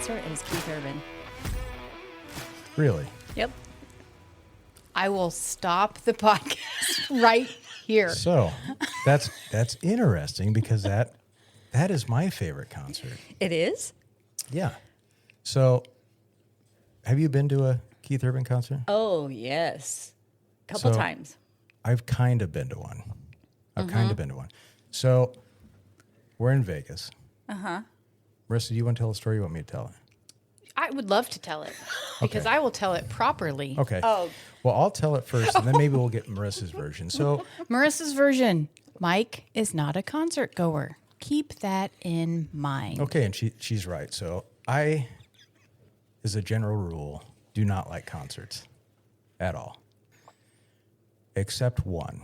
concert, it was Keith Urban. Really? Yep. I will stop the podcast right here. So that's interesting because that is my favorite concert. It is? Yeah. So have you been to a Keith Urban concert? Oh, yes. A couple So- times. I've kind of been to one. So we're in Vegas. Marissa, do you want to tell a story? You want me to tell it? I would love to tell it because Okay. I will tell it properly. Okay. Oh. Well, I'll tell it first, and then maybe we'll get Marissa's version. So Marissa's version. Mike is not a concert goer. Keep that in mind. okay, and she's right. So I, as a general rule, do not like concerts at all, except one.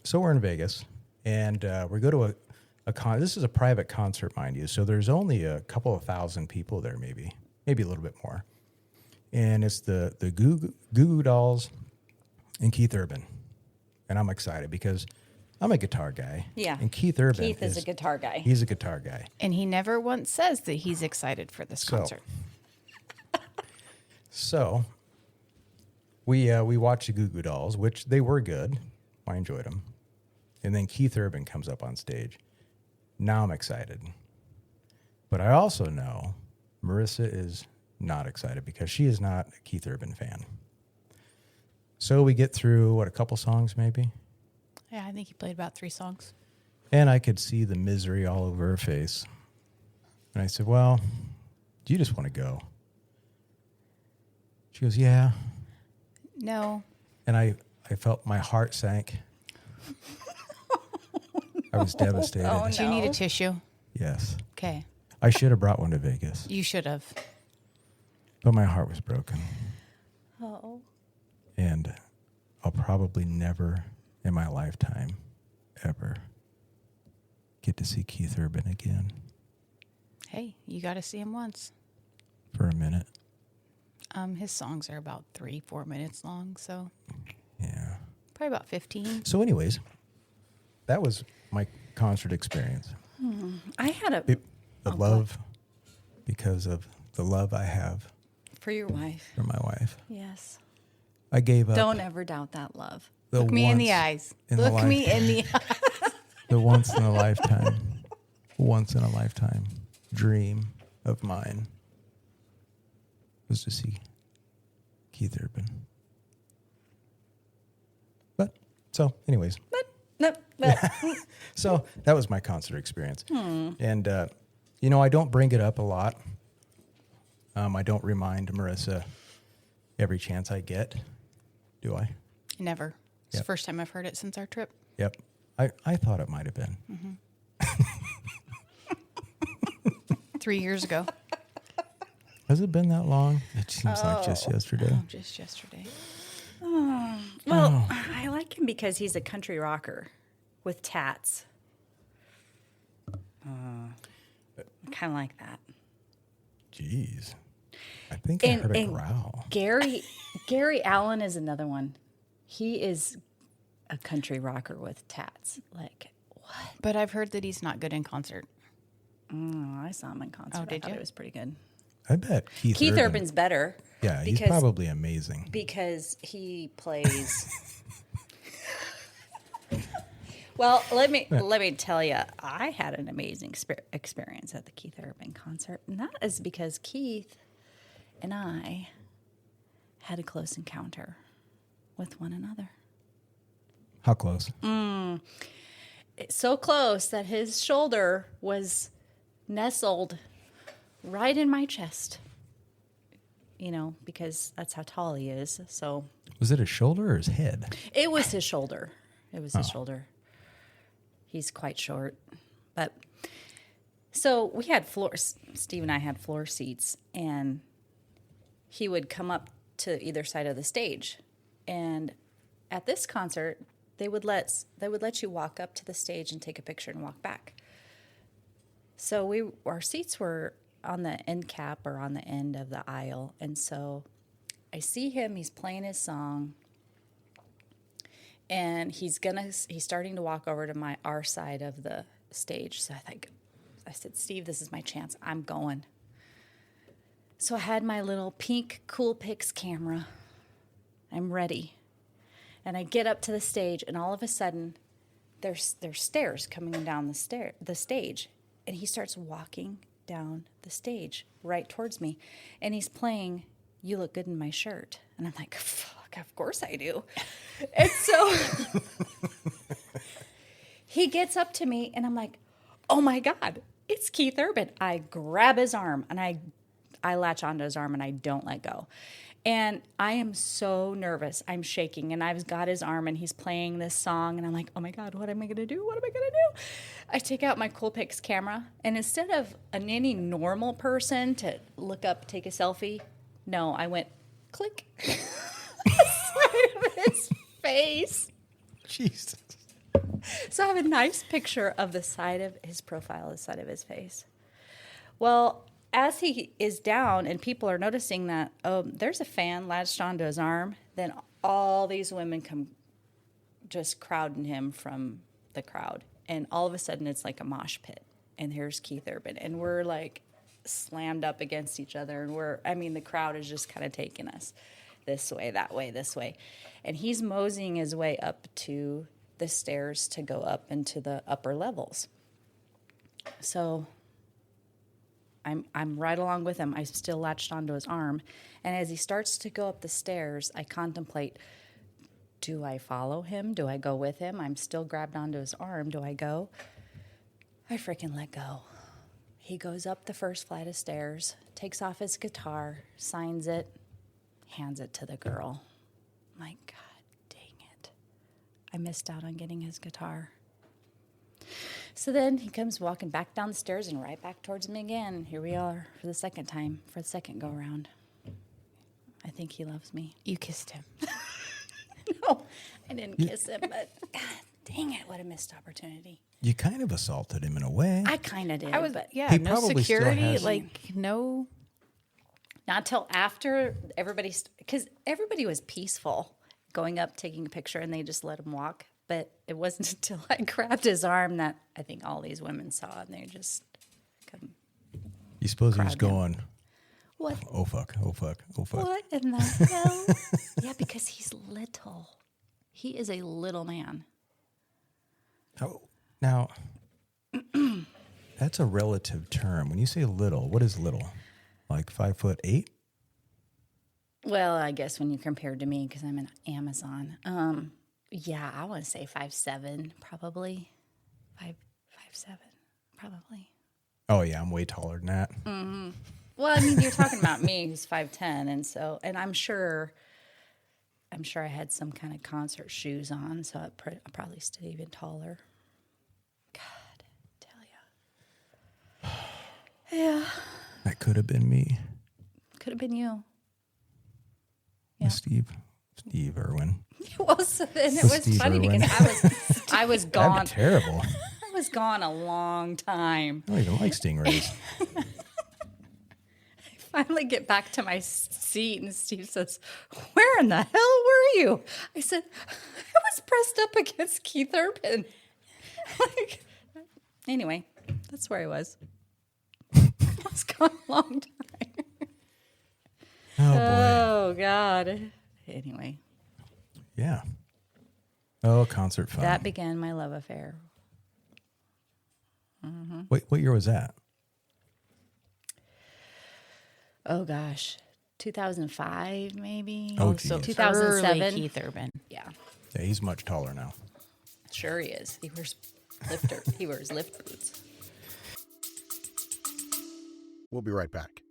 So we're in Vegas, and we go to a this is a private concert, mind you. So there's only a couple of thousand people there, maybe a little bit more. And it's the Goo Goo Dolls and Keith Urban. And I'm excited because I'm a guitar guy. Yeah. And Keith Urban Keith is a guitar guy. He's a guitar guy. And he never once says that he's excited for this concert. So we watched the Goo Goo Dolls, which they were good. I enjoyed them. And then Keith Urban comes up on stage. Now I'm excited. But I also know Marissa is not excited because she is not a Keith Urban fan. So we get through, a couple songs maybe? Yeah, I think he played about 3 songs. And I could see the misery all over her face. And I said, well, do you just want to go? She goes, yeah. No. And I felt my heart sank. I was devastated. Oh, Do you need a No. tissue? Yes. Okay. I should have brought one to Vegas, You should have. but my heart was broken. Oh. And I'll probably never in my lifetime ever get to see Keith Urban again Hey, you got to see him once. for a minute. His songs are about 3-4 minutes long, so Yeah. probably about 15. So anyways, that was my concert experience. I had a... The love, because of the love I have For your wife. for my wife. Yes. I gave up. Don't ever doubt that love. the Look me in the once eyes. in the Look me in the eyes. the once in a lifetime dream of mine was to see Keith Urban. But so anyways, so that was my concert experience. And I don't bring it up a lot. I don't remind Marissa every chance I get, do I? Never. It's Yep. the first time I've heard it since our trip. Yep. I thought it might have been. 3 years ago. Has it been that long? It seems like just yesterday. Oh, just yesterday. Well, I like him because he's a country rocker with tats. Kind of like that. Jeez. I think I heard a And growl. Gary Allen is another one. He is a country rocker with tats. Like, what? But I've heard that he's not good in concert. Oh, I saw him in concert. Oh, did I thought you? it was pretty good. I bet Keith Urban. Urban's better. Yeah, he's because- probably amazing. Because he plays. Well, let me tell you, I had an amazing experience at the Keith Urban concert, and that is because Keith and I had a close encounter with one another. How close? It's so close that his shoulder was nestled right in my chest. Because that's how tall he is. So Was it his shoulder or his head? it was his shoulder. It was his shoulder. He's quite short. But so we had floors. Steve and I had floor seats, and he would come up to either side of the stage. And at this concert, they would let you walk up to the stage and take a picture and walk back. So our seats were on the end cap or on the end of the aisle, and so I see him. He's playing his song. And he's starting to walk over to our side of the stage. So I said, Steve, this is my chance. I'm going. So I had my little pink Cool Pix camera. I'm ready. And I get up to the stage, and all of a sudden, there's stairs coming down the stage. And he starts walking down the stage right towards me. And he's playing You Look Good in My Shirt. And I'm like, fuck, of course I do. And so he gets up to me, and I'm like, oh my God, it's Keith Urban. I grab his arm, and I latch onto his arm, and I don't let go. And I am so nervous. I'm shaking, and I've got his arm, and he's playing this song, and I'm like, oh my God, what am I going to do? What am I going to do? I take out my Coolpix camera, and instead of any normal person to look up, take a selfie, no, I went click the side of his face. Jesus. So I have a nice picture of the side of his profile, the side of his face. Well, as he is down and people are noticing that, oh, there's a fan latched onto his arm, then all these women come just crowding him from the crowd. And all of a sudden, it's like a mosh pit. And here's Keith Urban. And we're like slammed up against each other. And the crowd is just kind of taking us this way, that way, this way. And he's moseying his way up to the stairs to go up into the upper levels. So I'm right along with him. I still latched onto his arm. And as he starts to go up the stairs, I contemplate, do I follow him? Do I go with him? I'm still grabbed onto his arm. Do I go? I freaking let go. He goes up the first flight of stairs, takes off his guitar, signs it, hands it to the girl. My God, dang it. I missed out on getting his guitar. So then he comes walking back down the stairs and right back towards me again. Here we are for the second time, for the second go-around. I think he loves me. You kissed him. No, I didn't kiss him, but God dang it, what a missed opportunity. You kind of assaulted him in a way. I kind of did, but Yeah, He no probably still security, has- like no. not till after because everybody was peaceful going up, taking a picture, and they just let him walk. But it wasn't until I grabbed his arm that I think all these women saw, and they just come. You suppose he was crowd him. going, What? oh fuck, oh fuck, oh fuck. What in the hell? Yeah, because he's little. He is a little man. Oh, now, that's a relative term. When you say little, what is little? Like 5'8"? Well, I guess when you compare to me, because I'm an Amazon. Yeah, I want to say 5'7", probably. 5'7", probably. Oh yeah, I'm way taller than that. Well, you're talking about me, who's 5'10", and I'm sure I had some kind of concert shoes on, so I probably stood even taller. God, I tell you. Yeah, That could have been me. could have been you. With Steve Irwin. Well, so then it was Steve funny Irwin. because I was That'd gone. be terrible. I was gone a long time. I don't even like stingrays. Finally get back to my seat, and Steve says, "Where in the hell were you?" I said, "I was pressed up against Keith Urban." Anyway, that's where I was. I was gone a long time. Oh boy. Oh God. Anyway, Yeah. Oh, concert fun. that began my love affair. Wait, what year was that? Oh gosh, 2005 maybe. Oh, So geez. 2007. early Keith Urban. Yeah, Yeah, he's much taller now. sure he is. He wears lift boots. We'll be right back.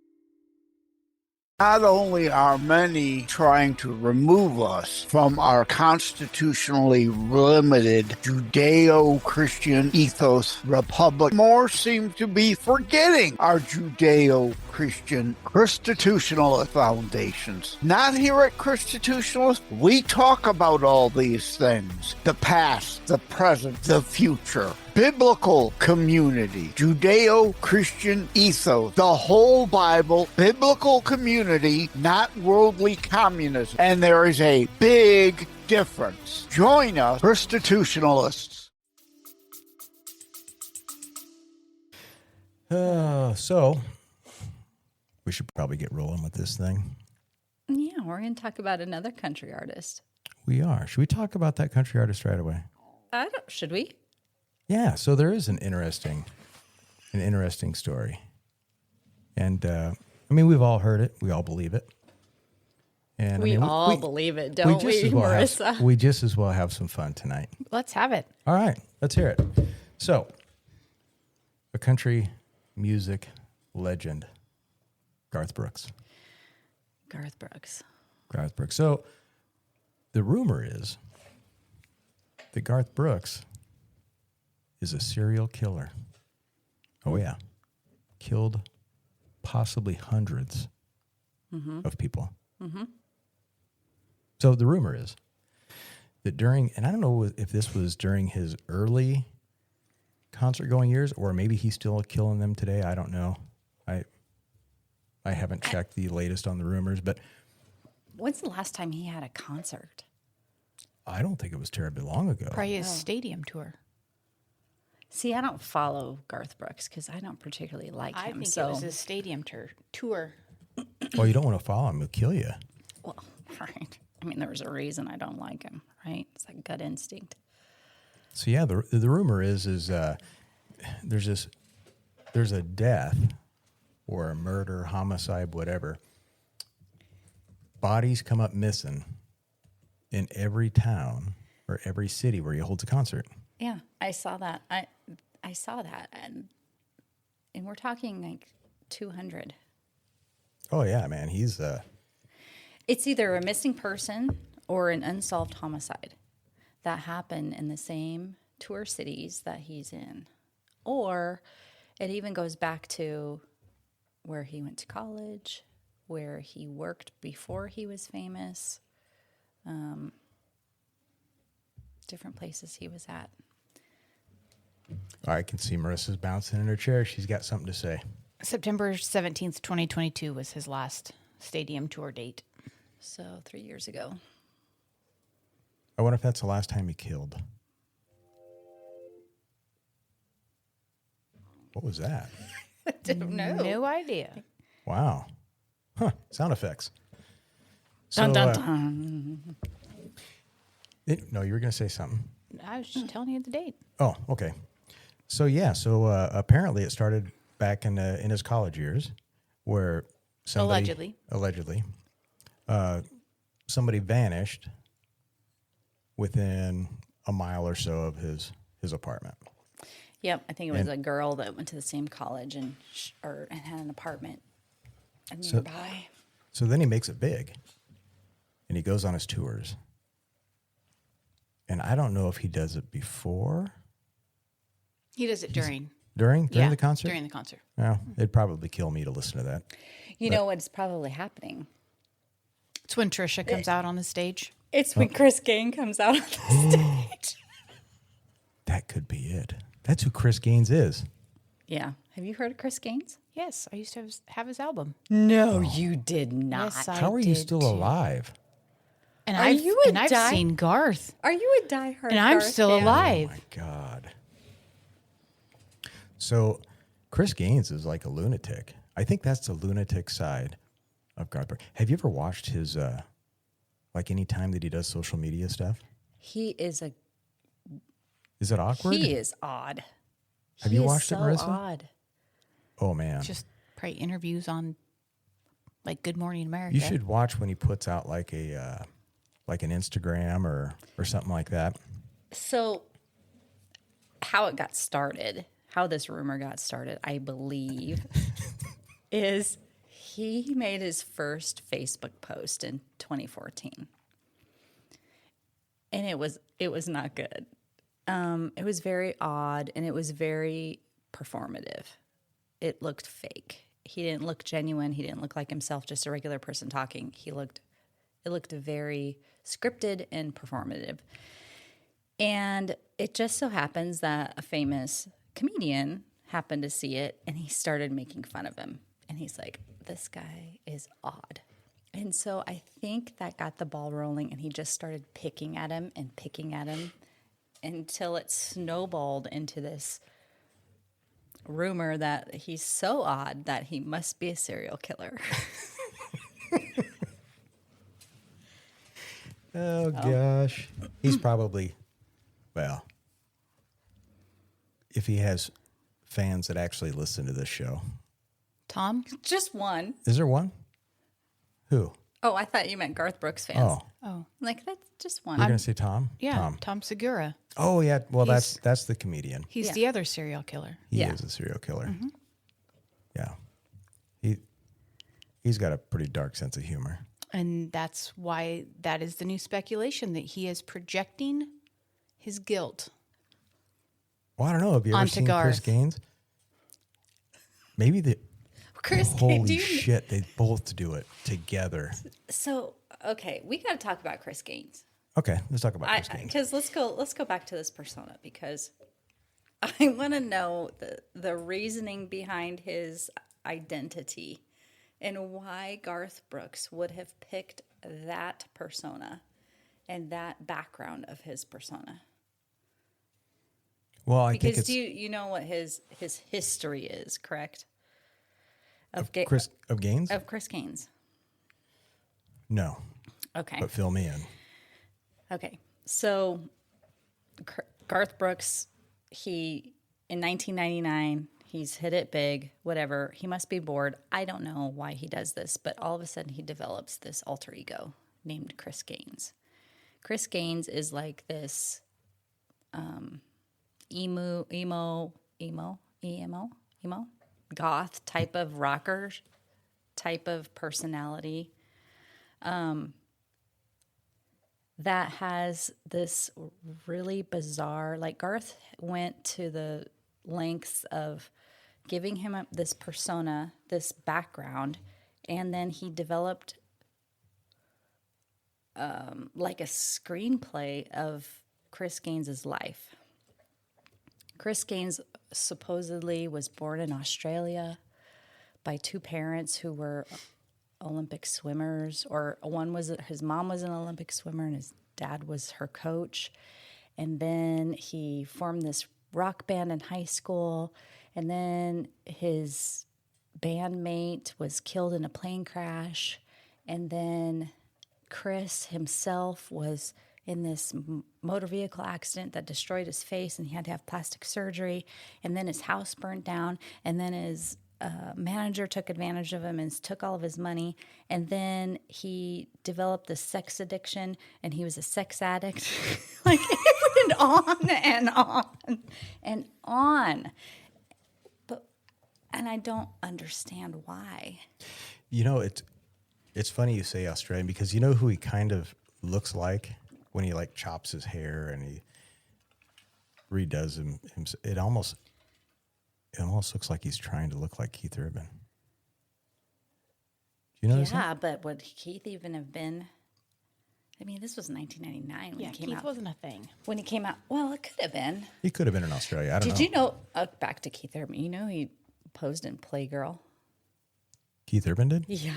Not only are many trying to remove us from our constitutionally limited Judeo-Christian ethos republic, more seem to be forgetting our Judeo-Christian Christitutionalist foundations. Not here at Christitutionalist, we talk about all these things: the past, the present, the future. Biblical community, Judeo-Christian ethos, the whole Bible, biblical community, not worldly communism. And there is a big difference. Join us, Christitutionalists. So We should probably get rolling with this thing. Yeah, we're going to talk about another country artist. We are. Should we talk about that country artist right away? Should we? Yeah. So there is an interesting story. And, we've all heard it. We all believe it. And We all believe it, don't we, Marissa? We just as well have some fun tonight. Let's have it. All right, let's hear it. So, a country music legend, Garth Brooks. Garth Brooks. Garth Brooks. So, the rumor is that Garth Brooks is a serial killer. Oh, yeah. Killed possibly hundreds of people. Mm-hmm. So the rumor is that during, and I don't know if this was during his early concert going years or maybe he's still killing them today. I don't know. I haven't checked the latest on the rumors, but When's the last time he had a concert? I don't think it was terribly long ago. Probably his stadium tour. See, I don't follow Garth Brooks because I don't particularly like I him. think So, it was his stadium tour. Well, you don't want to follow him. He'll kill you. well, right. I mean, there's a reason I don't like him, right? It's like gut instinct. So yeah, the rumor is there's a death or a murder, homicide, whatever. Bodies come up missing in every town or every city where he holds a concert. Yeah, I saw that. I saw that, and we're talking like 200. Oh yeah, man, he's It's either a missing person or an unsolved homicide that happened in the same tour cities that he's in. Or it even goes back to where he went to college, where he worked before he was famous, different places he was at. I can see Marissa's bouncing in her chair. She's got something to say. September 17th, 2022 was his last stadium tour date. So 3 years ago. I wonder if that's the last time he killed. What was that? I don't know. No idea. Wow. Huh. Sound effects. So, Dun, dun, dun. no, you were going to say something. I was just telling you the date. Oh, okay. So yeah, apparently it started back in his college years, where somebody allegedly somebody vanished within a mile or so of his apartment. Yep, I think it was a girl that went to the same college and had an apartment nearby. So then he makes it big, and he goes on his tours. And I don't know if he does it before. He does it during. During the concert? During the concert. Well, it'd probably kill me to listen to that. You know what's probably happening? It's when Trisha comes out on the stage. It's when Chris Gaines comes out on the stage. That could be it. That's who Chris Gaines is. Yeah. Have you heard of Chris Gaines? Yes, I used to have his album. No, you did not. Yes, How are you still alive? And Are I've, you a and I've die- seen Garth. Are you a diehard? And I'm Garth still fan? alive. Oh my God. So Chris Gaines is like a lunatic. I think that's the lunatic side of Garth Brooks. Have you ever watched his, like any time that he does social media stuff? He is Is it awkward? He is odd. Have He you is watched it, so Marissa? Odd. Oh man. Just probably interviews on like Good Morning America. You should watch when he puts out like a like an Instagram or something like that. So, how it got started, how this rumor got started, I believe, is he made his first Facebook post in 2014, and it was not good. It was very odd, and it was very performative. It looked fake. He didn't look genuine. He didn't look like himself, just a regular person talking. It looked very scripted and performative. And it just so happens that a famous comedian happened to see it, and he started making fun of him. And he's like, this guy is odd. And so I think that got the ball rolling, and he just started picking at him until it snowballed into this rumor that he's so odd that he must be a serial killer. Oh, gosh. He's probably, well, if he has fans that actually listen to this show. Tom? Just one. Is there one? Who? Oh, I thought you meant Garth Brooks fans. Oh, Oh, Like, that's just one. you're going to say Tom? yeah. Tom Segura. Oh, yeah. Well, He's- that's the comedian. He's Yeah. the other serial killer. He Yeah. is a serial killer. Yeah. He's got a pretty dark sense of humor. And that's why that is the new speculation that he is projecting his guilt. Well, I don't know. Have you ever Onto seen Chris Garth. Gaines? Maybe Chris, do holy you, shit, they both do it together. so okay, we got to talk about Chris Gaines. Okay, let's talk about Chris Gaines. Because let's go back to this persona, because I want to know the reasoning behind his identity and why Garth Brooks would have picked that persona and that background of his persona. Well, I think Because it's do you know what his history is, correct? Of Chris of Gaines. of Chris Gaines. No, Okay. but fill me in. Okay, so Garth Brooks, he in 1999, he's hit it big. Whatever, he must be bored. I don't know why he does this, but all of a sudden he develops this alter ego named Chris Gaines. Chris Gaines is like this emo, goth type of rocker type of personality. That has this really bizarre, like Garth went to the lengths of giving him this persona, this background, and then he developed like a screenplay of Chris Gaines's life. Chris Gaines supposedly was born in Australia by two parents who were Olympic swimmers, or one was his mom was an Olympic swimmer and his dad was her coach. And then he formed this rock band in high school, and then his bandmate was killed in a plane crash, and then Chris himself was in this motor vehicle accident that destroyed his face, and he had to have plastic surgery, and then his house burned down, and then his manager took advantage of him and took all of his money, and then he developed this sex addiction, and he was a sex addict. Like, it went on and on and on. And I don't understand why. You know, it's funny you say Australian, because you know who he kind of looks like when he like chops his hair and he redoes him. It almost looks like he's trying to look like Keith Urban. Do you notice that? Yeah, but would Keith even have been? I mean, this was 1999 when Yeah, he came Keith out. wasn't a thing. When he came out, well, it could have been. He could have been in Australia. I don't know. Did you know? Back to Keith Urban. You know, he posed in Playgirl. Keith Urban did? Yeah.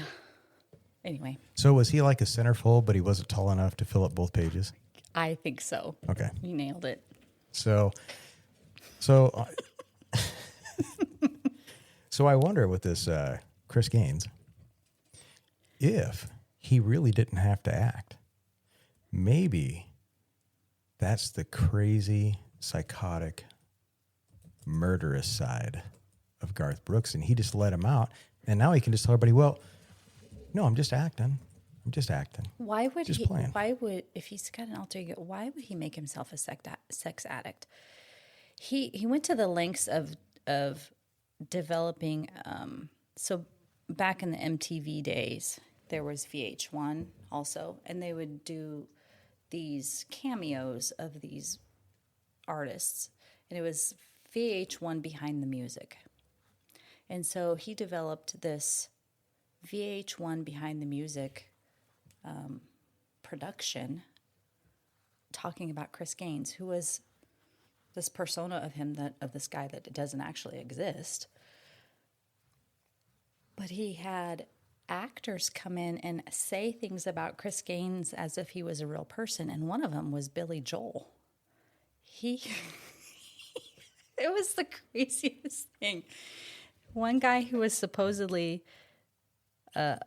Anyway, So was he like a centerfold, but he wasn't tall enough to fill up both pages? I think so. Okay. You nailed it. So I wonder with this Chris Gaines, if he really didn't have to act, maybe that's the crazy, psychotic, murderous side of Garth Brooks, and he just let him out, and now he can just tell everybody, well, no, I'm just acting. Why would Just he? playing. Why would, if he's got an alter ego, why would he make himself a sex addict? He went to the lengths of developing. So back in the MTV days, there was VH1 also, and they would do these cameos of these artists, and it was VH1 behind the music. And so he developed this VH1 behind the music production, talking about Chris Gaines, who was this persona of him, that of this guy that doesn't actually exist. But he had actors come in and say things about Chris Gaines as if he was a real person, and one of them was Billy Joel. He It was the craziest thing. One guy who was supposedly I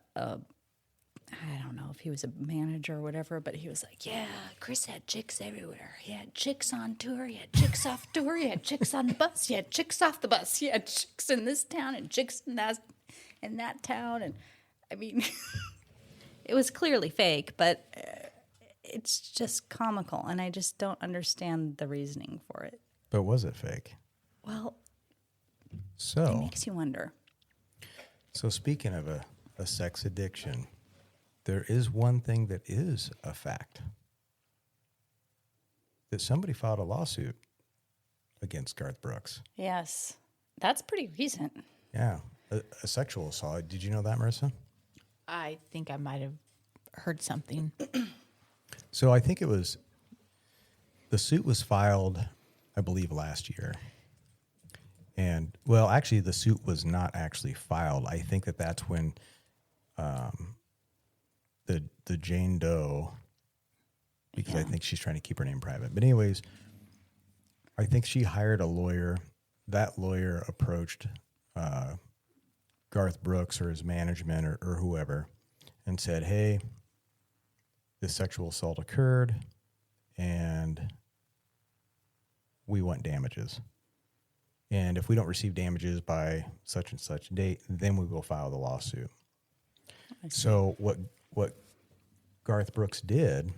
don't know if he was a manager or whatever, but he was like, yeah, Chris had chicks everywhere. He had chicks on tour. He had chicks off tour. He had chicks on the bus. He had chicks off the bus. He had chicks in this town and chicks in that town. And I mean, it was clearly fake, but it's just comical. And I just don't understand the reasoning for it. But was it fake? Well, it So, makes you wonder. so speaking of a sex addiction, there is one thing that is a fact. That somebody filed a lawsuit against Garth Brooks. Yes, that's pretty recent. Yeah, a sexual assault. Did you know that, Marissa? I think I might have heard something. So I think the suit was filed, I believe, last year. And, well, actually, the suit was not actually filed. I think that's when the Jane Doe, because I think she's trying to keep her name private. But anyways, I think she hired a lawyer. That lawyer approached Garth Brooks or his management or whoever and said, hey, this sexual assault occurred, and we want damages. And if we don't receive damages by such and such date, then we will file the lawsuit. So what Garth Brooks did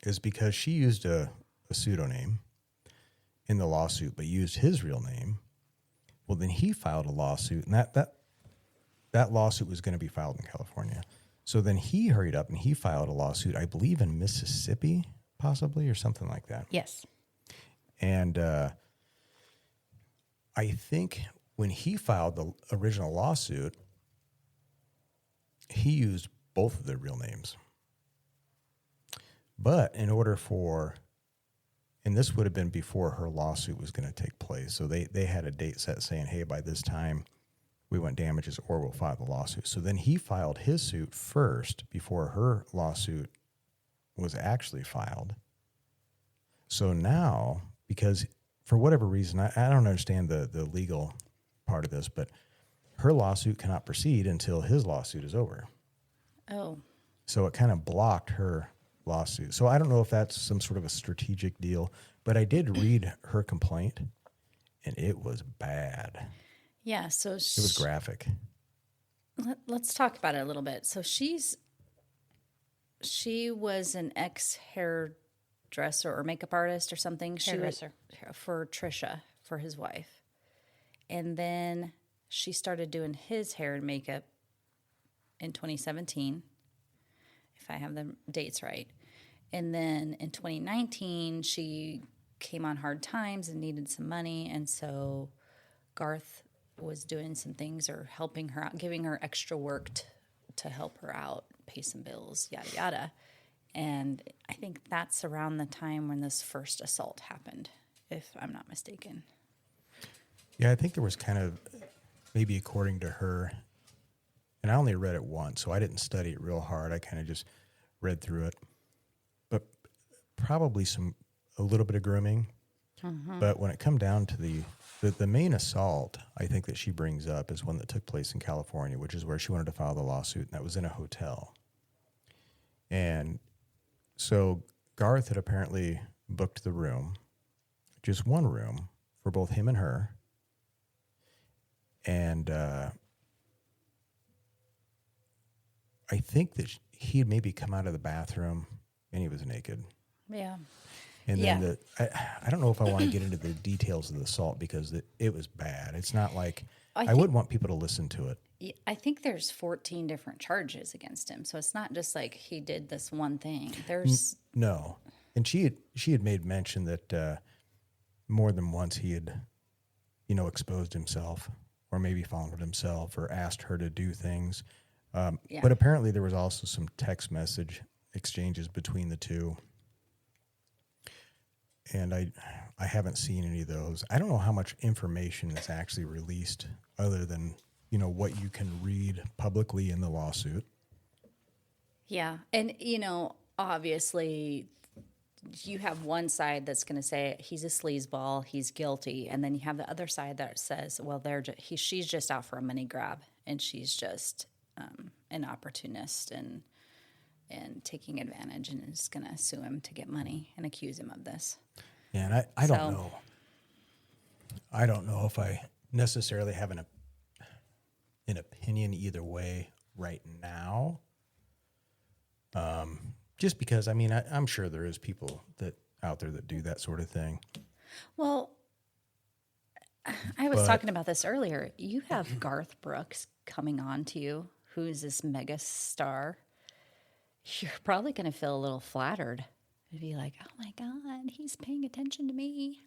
is, because she used a pseudonym in the lawsuit but used his real name, well, then he filed a lawsuit, and that lawsuit was going to be filed in California. So then he hurried up and he filed a lawsuit, I believe in Mississippi, possibly, or something like that. Yes. And I think when he filed the original lawsuit, he used both of their real names. But in order for, and this would have been before her lawsuit was going to take place, so they had a date set saying, hey, by this time we want damages or we'll file the lawsuit. So then he filed his suit first before her lawsuit was actually filed. So now, because for whatever reason, I don't understand the legal part of this, but her lawsuit cannot proceed until his lawsuit is over. Oh, So it kind of blocked her lawsuit. So I don't know if that's some sort of a strategic deal, but I did read her complaint, and it was bad. yeah. So It was graphic. let's talk about it a little bit. So she was an ex-hairdresser or makeup artist or something. Hairdresser. For Trisha, for his wife. And then she started doing his hair and makeup in 2017, if I have the dates right. And then in 2019, she came on hard times and needed some money. And so Garth was doing some things or helping her out, giving her extra work to help her out, pay some bills, yada, yada. And I think that's around the time when this first assault happened, if I'm not mistaken. Yeah, I think there was kind of, maybe according to her, and I only read it once, so I didn't study it real hard. I kind of just read through it. But probably a little bit of grooming. Mm-hmm. But when it come down to the main assault, I think that she brings up is one that took place in California, which is where she wanted to file the lawsuit, and that was in a hotel. And so Garth had apparently booked the room, just one room, for both him and her. And I think that he had maybe come out of the bathroom and he was naked. Yeah. And then I don't know if I want to get into the details of the assault because it was bad. It's not like, I wouldn't want people to listen to it. I think there's 14 different charges against him. So it's not just like he did this one thing. There's No. And she had made mention that more than once he had, exposed himself or maybe followed himself or asked her to do things. But apparently there was also some text message exchanges between the two. And I haven't seen any of those. I don't know how much information is actually released other than, what you can read publicly in the lawsuit. Yeah. And, obviously you have one side that's going to say he's a sleazeball, he's guilty, and then you have the other side that says, well, she's just out for a money grab, and she's just an opportunist and taking advantage, and is going to sue him to get money and accuse him of this. Yeah, and I don't know. I don't know if I necessarily have an opinion either way right now. Just because, I mean, I'm sure there is people out there that do that sort of thing. Well, I was talking about this earlier. You have Garth Brooks coming on to you, who's this mega star. You're probably going to feel a little flattered. You'd be like, oh my God, he's paying attention to me.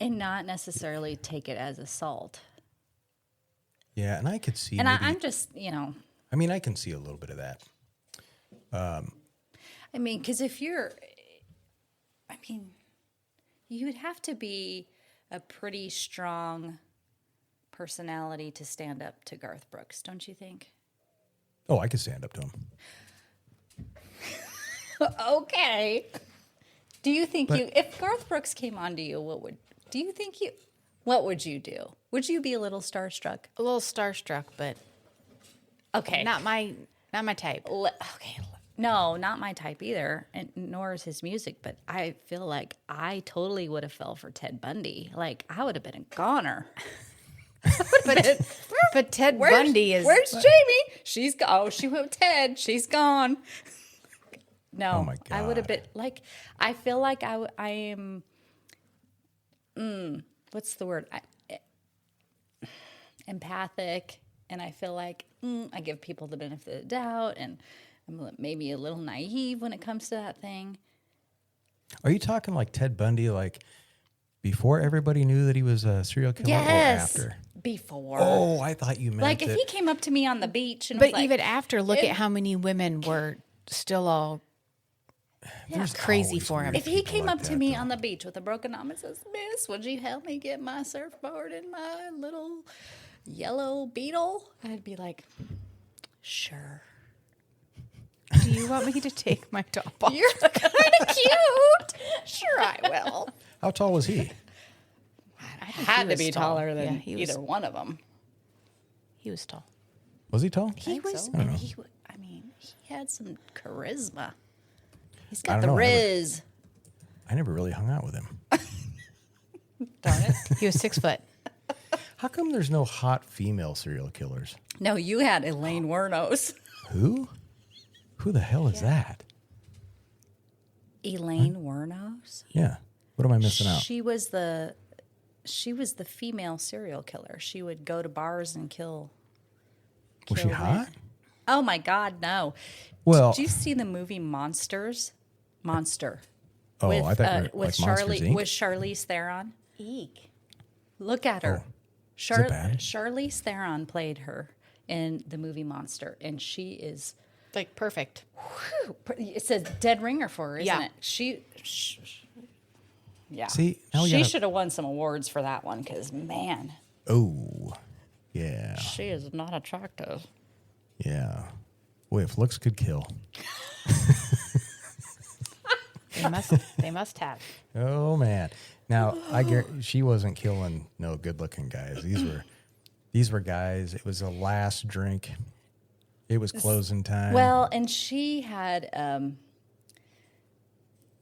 And not necessarily take it as assault. Yeah, and I could see. And I'm just, I mean, I can see a little bit of that. I mean, because you would have to be a pretty strong personality to stand up to Garth Brooks, don't you think? Oh, I could stand up to him. Okay. Do you think if Garth Brooks came on to you, what would you do? Would you be a little starstruck? A little starstruck, but Okay. not my type. Okay. No, not my type either, and nor is his music. But I feel like I totally would have fell for Ted Bundy. Like I would have been a goner. But Ted Bundy is. Where's Jamie? She's gone. Oh, she went with Ted. She's gone. No, Oh my God. I would have been like. I feel like I am. What's the word? Empathic, and I feel like I give people the benefit of the doubt, and I'm maybe a little naive when it comes to that thing. Are you talking like Ted Bundy, like before everybody knew that he was a serial killer, Yes, or after? before. Oh, I thought you meant Like if that. he came up to me on the beach and But was like, even after, look at how many women were still all There's crazy always for him. weird if he people came like up to that, me though. on the beach with a broken arm and says, "Miss, would you help me get my surfboard and my little yellow Beetle?" I'd be like, "Sure." Do you want me to take my top off? You're kind of cute. Sure, I will. How tall was he? Had to was be tall. taller than Yeah, he was- either one of them. He was tall. Was he tall? He was. I don't know. He had some charisma. He's I got don't the know, I never- riz. I never really hung out with him. Darn it. He was 6 foot. How come there's no hot female serial killers? No, you had Elaine Wuornos. Who? Who the hell is that? Elaine Wuornos? Yeah. What am I missing out? She was the female serial killer. She would go to bars and kill. Was she kill hot? men. Oh my God, no! Well, Did you see the movie Monster? oh, I thought you were with like Monsters, Inc. with Charlize Theron. Eek. Look at her. Oh. Is it bad? Charlize Theron played her in the movie Monster, and she is. Like perfect. It's a dead ringer for her, isn't Yeah. it? Yeah. See, now we she gotta- should have won some awards for that one because man, Oh, yeah, she is not attractive. yeah. Boy, if looks could kill. They must have. Oh man. Now I guarantee she wasn't killing no good-looking guys. These were guys. It was the last drink. It was closing time. Well, and she had,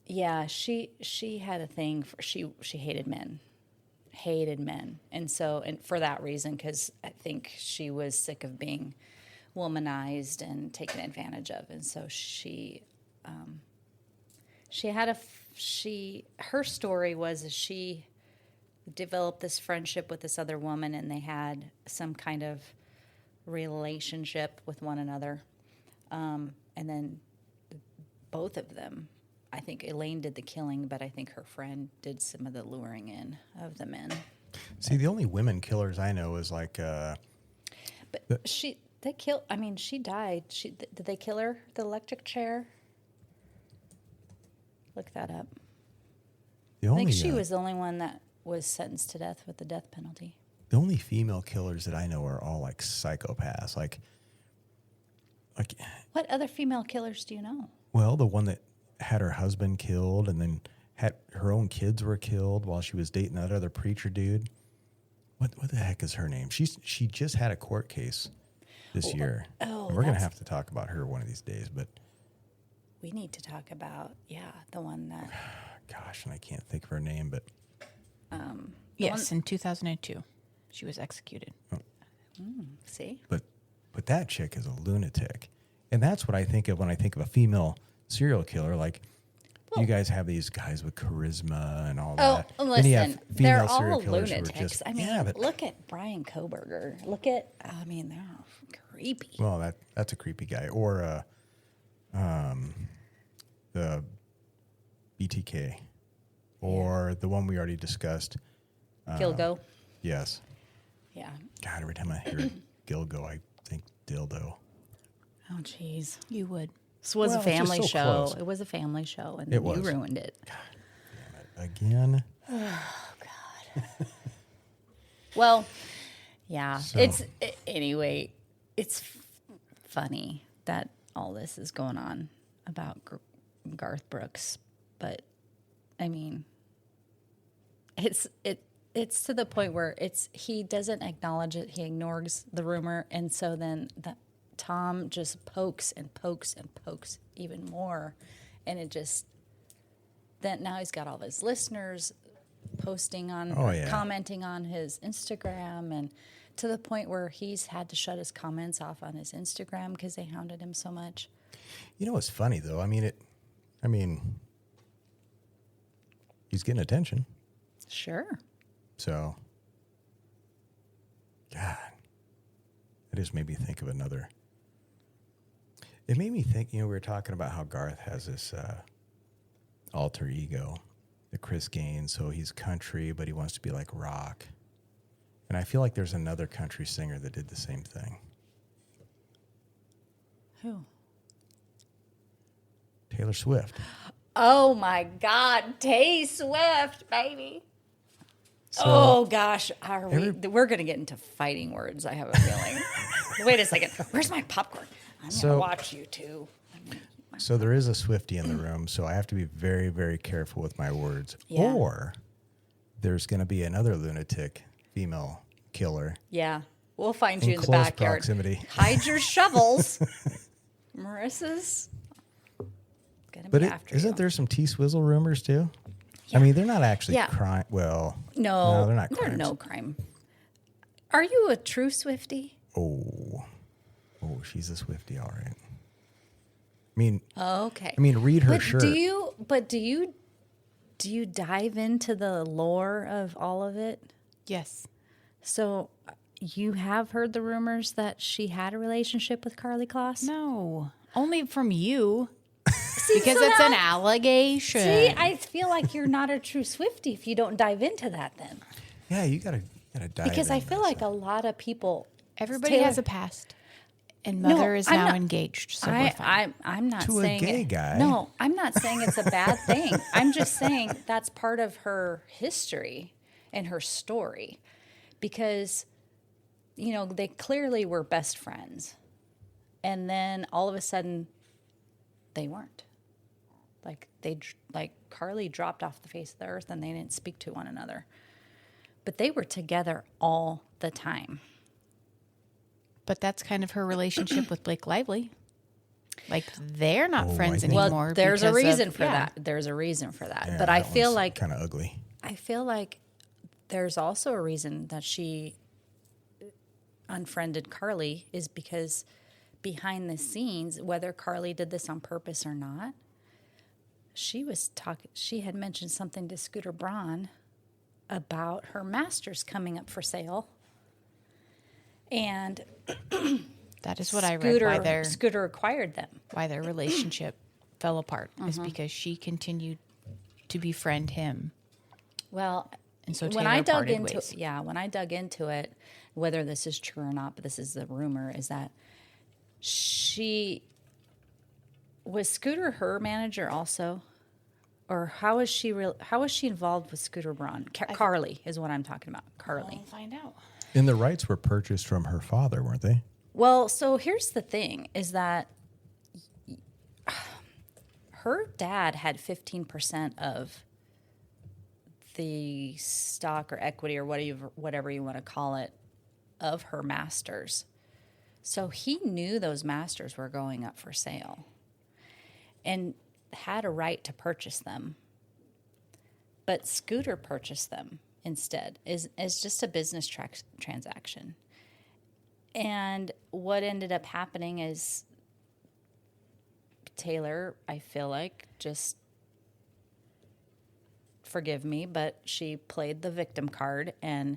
she had a thing for she hated men, and so for that reason, because I think she was sick of being womanized and taken advantage of, and so her story was that she developed this friendship with this other woman, and they had some kind of relationship with one another, and then both of them, I think Elaine did the killing, but I think her friend did some of the luring in of the men. See, the only women killers I know is like But she died. Did they kill her? The electric chair. Look that up. the I only think she was the only one that was sentenced to death with the death penalty. the only female killers that I know are all like psychopaths. Like What other female killers do you know? well, the one that had her husband killed, and then had her own kids were killed while she was dating that other preacher dude. What the heck is her name? She just had a court case this year. oh, And we're gonna that's- have to talk about her one of these days. But We need to talk about, the one that, gosh, and I can't think of her name. But Yes, in 2002, she was executed. see? but that chick is a lunatic, and that's what I think of when I think of a female serial killer. Like, you guys have these guys with charisma and all Oh, that. Then you have listen, female they're serial all killers who are lunatics. just- I mean, yeah, but look at Brian Koberger. They're creepy. well, that's a creepy guy. Or the BTK, or the one we already discussed. Gilgo. Yes. Yeah. God, every time I hear Gilgo, I think dildo. Oh, jeez. You would. This was Well, a it's just family so show. close. It was a family show, and It you was. ruined it. Again. Well, yeah. So- Anyway, it's funny that all this is going on about Garth Brooks, but I mean, it's to the point where he doesn't acknowledge it. He ignores the rumor, and so then Tom just pokes and pokes and pokes even more, and it just then now he's got all his listeners posting on, Oh, yeah. commenting on his Instagram, and to the point where he's had to shut his comments off on his Instagram because they hounded him so much. You know what's funny though? I mean, he's getting attention. Sure. So, God, it just made me think of another. It made me think, we were talking about how Garth has this alter ego, the Chris Gaines. So he's country, but he wants to be like rock. And I feel like there's another country singer that did the same thing. Who? Taylor Swift. Oh my God, Tay Swift, baby. So, Oh gosh, we're going to get into fighting words, I have a feeling. Wait a second. Where's my popcorn? I'm going to watch you two. So there is a Swiftie in the room, so I have to be very, very careful with my words. Yeah. Or there's going to be another lunatic female killer. Yeah, we'll find you in the close backyard. proximity. Hide your shovels. Marissa's going to But be after isn't you. there some T-Swizzle rumors too? I mean, they're not actually Yeah. crime. Well, No, they're not there's crimes. no crime. Are you a true Swiftie? Oh, she's a Swiftie, all right. I mean, Okay. read her But shirt. do you dive into the lore of all of it? Yes. So you have heard the rumors that she had a relationship with Carly Kloss? No. Only from you. Because it's an allegation. See, I feel like you're not a true Swiftie if you don't dive into that then. Yeah, you gotta dive Because I into feel this. like a lot of people Everybody Taylor- has a past. And Mother is I'm now not- engaged, so we're fine. I'm not To a saying gay it- guy. No, I'm not saying it's a bad thing. I'm just saying that's part of her history and her story, because they clearly were best friends, and then all of a sudden they weren't. Like Carly dropped off the face of the earth, and they didn't speak to one another. But they were together all the time. But that's kind of her relationship with Blake Lively. Like, they're not friends I think- anymore. Well, there's a because rean of- for yeah. that. There's a reason for that. Yeah, but I that feel one's like kind of ugly. there's also a reason that she unfriended Carly is because behind the scenes, whether Carly did this on purpose or not, she had mentioned something to Scooter Braun about her masters coming up for sale. And That is what I read. Scooter acquired them. Why their relationship fell apart is because she continued to befriend him. Well, And so when Taylor I dug parted into ways. when I dug into it, whether this is true or not, but this is the rumor, is that was Scooter her manager also, or how is she involved with Scooter Braun? Carly is what I'm talking about. Carly. We'll find out. And the rights were purchased from her father, weren't they? Well, so here's the thing: is that her dad had 15% of the stock or equity or whatever you want to call it of her masters. So he knew those masters were going up for sale and had a right to purchase them. But Scooter purchased them instead as just a business transaction. And what ended up happening is Taylor, I feel like, just, forgive me, but she played the victim card and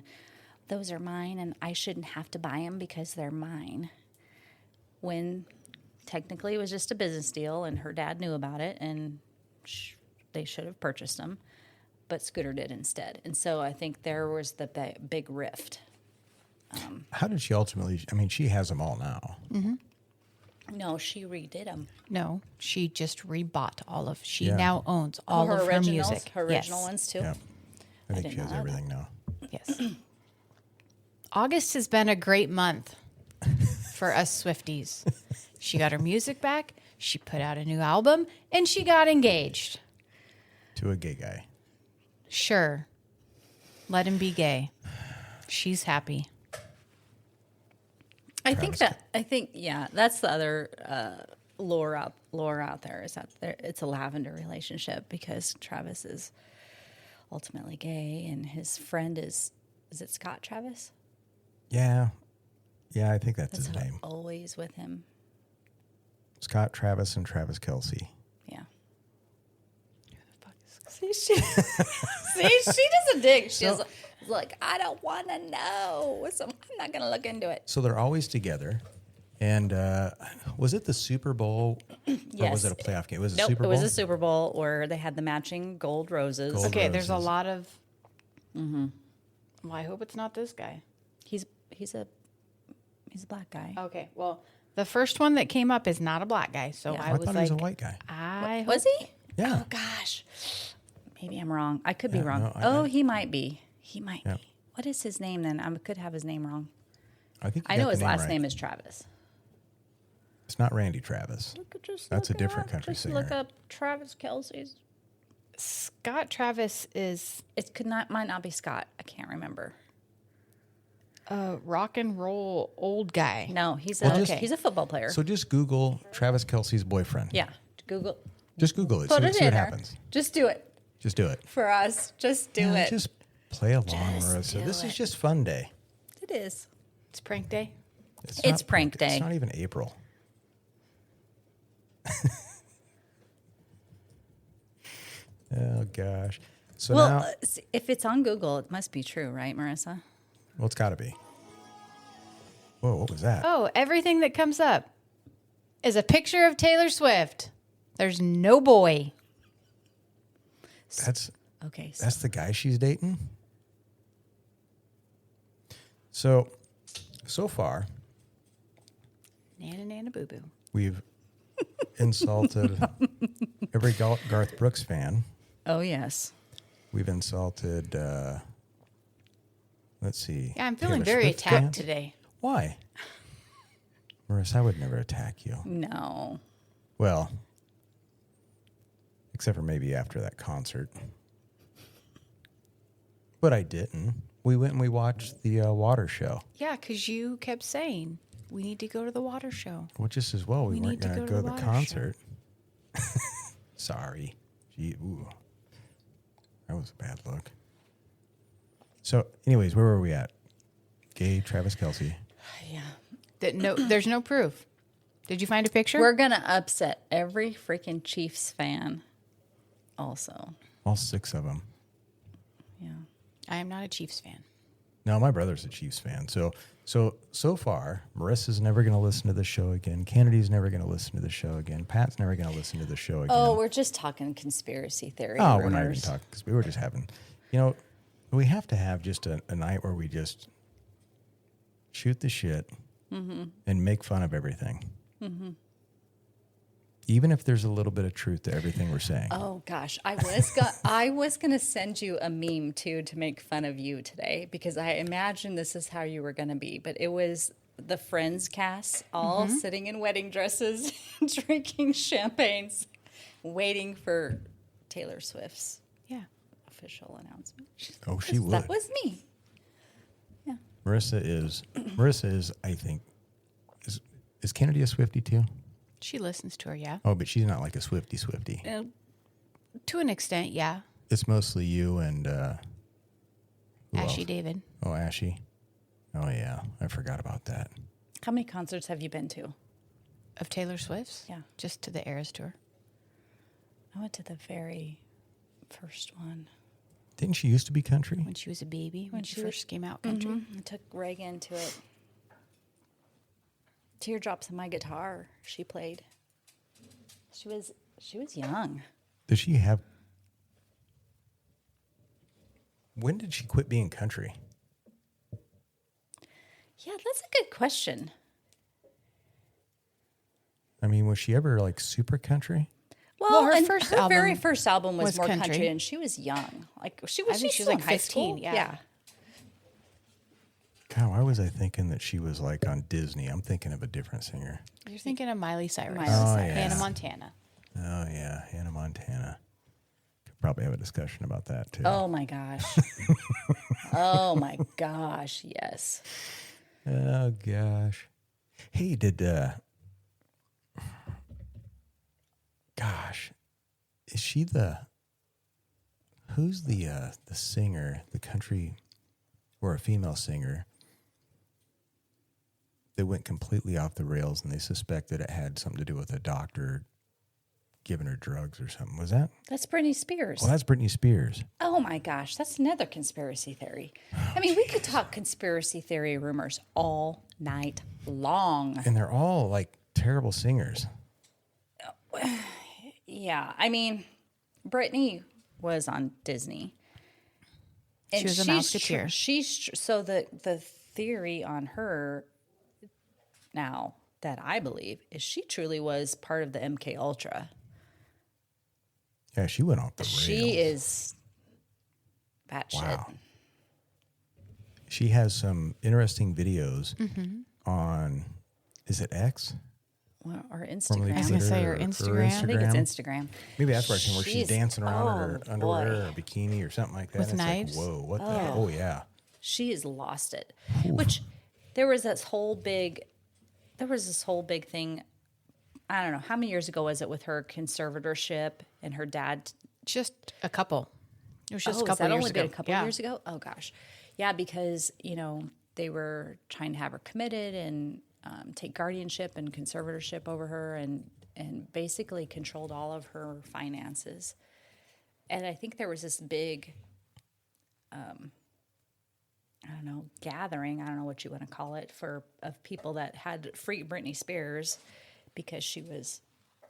those are mine and I shouldn't have to buy them because they're mine. When technically it was just a business deal and her dad knew about it and they should have purchased them, but Scooter did instead. And so I think there was the big rift. How did she ultimately, I mean, she has them all now. Mm-hmm. No, she redid them. No, she just rebought all of. She now owns all her of her originals, music. her original ones too. Yeah. I think didn't she has know that. everything now. Yes. August has been a great month for us Swifties. She got her music back. She put out a new album, and she got engaged. To a gay guy. Sure, let him be gay. She's happy. I think that's the other lore out there is that it's a lavender relationship because Travis is ultimately gay and his friend is it Scott Travis? Yeah. Yeah, I think that's his who name. always with him. Scott Travis and Travis Kelsey. Yeah. See, she doesn't dig. She's like, I don't want to know, so I'm not going to look into it. So they're always together. And was it the Super Bowl? Yes. Or was it a playoff game? It was a Nope, Super Bowl? it was a Super Bowl where they had the matching gold roses. Gold Okay, there's a roses. lot of. Mm-hmm. Well, I hope it's not this guy. He's a black guy. Okay, well, the first one that came up is not a black guy, so Yeah. I I was thought like, he was a white guy. Was he? Yeah. Oh gosh, maybe I'm wrong. I could be Yeah, wrong. no, He might be. He might Yeah. be. What is his name then? I could have his name wrong. I think I you know got his the last right. name is Travis. It's not Randy Travis. That's a different country Just singer. look up Travis Kelsey's. Scott Travis is Might not be Scott. I can't remember. a rock and roll old guy. No, he's just- a football player. So just Google Travis Kelsey's boyfriend. yeah, Google. Just Google it. Put See, it see in what there. happens. Just do it Just do it. for us. Just do Yeah, it. Just play along, Just Marissa. do This it. is just fun day. It is. It's prank day. It's not prank day. It's not even April. Oh gosh. So Well, now, if it's on Google, it must be true, right, Marissa? well, it's got to be. Whoa, what was that? Oh, everything that comes up is a picture of Taylor Swift. There's no boy. That's Okay. that's the guy she's dating. So far, Nana, nana, boo boo. we've insulted every Garth Brooks fan. Oh yes. We've insulted. Let's see. Yeah, I'm feeling Taylor very Swift attacked fans. today. Why? Marissa, I would never attack you. No. Well, except for maybe after that concert. But I didn't. We went and we watched the water show. Yeah, because you kept saying we need to go to the water show. Well, just as well, we We weren't need to going to go go to to the the water concert. Sorry. Gee, ooh. That was a bad look. So, anyways, where were we at? Gay Travis Kelsey. Yeah. There's no proof. Did you find a picture? We're gonna upset every freaking Chiefs fan. Also. All 6 of them. Yeah. I am not a Chiefs fan. No, my brother's a Chiefs fan. So far, Marissa's never going to listen to the show again. Kennedy's never going to listen to the show again. Pat's never going to listen to the show again. Oh, we're just talking conspiracy theory. Oh, we're not even rumors. talking because we were just having, we have to have just a night where we just shoot the shit and make fun of everything. Even if there's a little bit of truth to everything we're saying. Oh gosh, I was gonna send you a meme too to make fun of you today because I imagined this is how you were gonna be, but it was the Friends cast all sitting in wedding dresses, drinking champagnes, waiting for Taylor Swift's Yeah. official announcement. Oh, she would. That was me. Yeah. Marissa is, I think, is Kennedy a Swiftie too? She listens to her, yeah. Oh, but she's not like a Swiftie. To an extent, yeah. It's mostly you and who Ashley else? David. Oh, Ashy. Oh yeah, I forgot about that. How many concerts have you been to? Of Taylor Swift's? Yeah. Just to the Eras Tour. I went to the very first one. Didn't she used to be country? When she was a baby, when she she first came out country. I took Reagan to it. Teardrops on My Guitar, she played. She was young. Does she have? When did she quit being country? Yeah, that's a good question. I mean, was she ever like super country? Well, her and first her very album first album was was more country. country, and she was young. Like she was, I think she's she was still like in high 15, school. yeah. God, why was I thinking that she was like on Disney? I'm thinking of a different singer. You're thinking of Miley Cyrus. Miley Cyrus. yeah. Hannah Montana. Oh yeah, Hannah Montana. Could probably have a discussion about that too. Oh my gosh. Oh my gosh. Yes. Oh gosh. Hey, gosh, is she who's the singer, the country, or a female singer that went completely off the rails and they suspected it had something to do with a doctor giving her drugs or something? Was that? That's Britney Spears. Well, that's Britney Spears. Oh my gosh, that's another conspiracy theory. I mean, we could talk conspiracy theory rumors all night long. And they're all like terrible singers. Yeah, I mean, Britney was on Disney. She was a Mouseketeer. So the theory on her now that I believe is she truly was part of the MK Ultra. Yeah, she went off the rails. She is batshit. Wow. She has some interesting videos on, is it X? Well, or Formerly Instagram. I was gonna say Twitter her Instagram. I think it's Instagram. Maybe that's where I seen where she's She's- dancing around in her oh, underwear boy. or bikini or something like that. With And it's knives? like, whoa, what the hell? Oh, yeah. She has lost it. Which there was this whole big thing. I don't know how many years ago was it with her conservatorship and her dad. Just a couple. It was just a Has couple that years only ago. been a couple years ago? Oh gosh, yeah, because they were trying to have her committed and take guardianship and conservatorship over her and basically controlled all of her finances. And I think there was this big, I don't know, gathering, I don't know what you want to call it, of people that had free Britney Spears because she was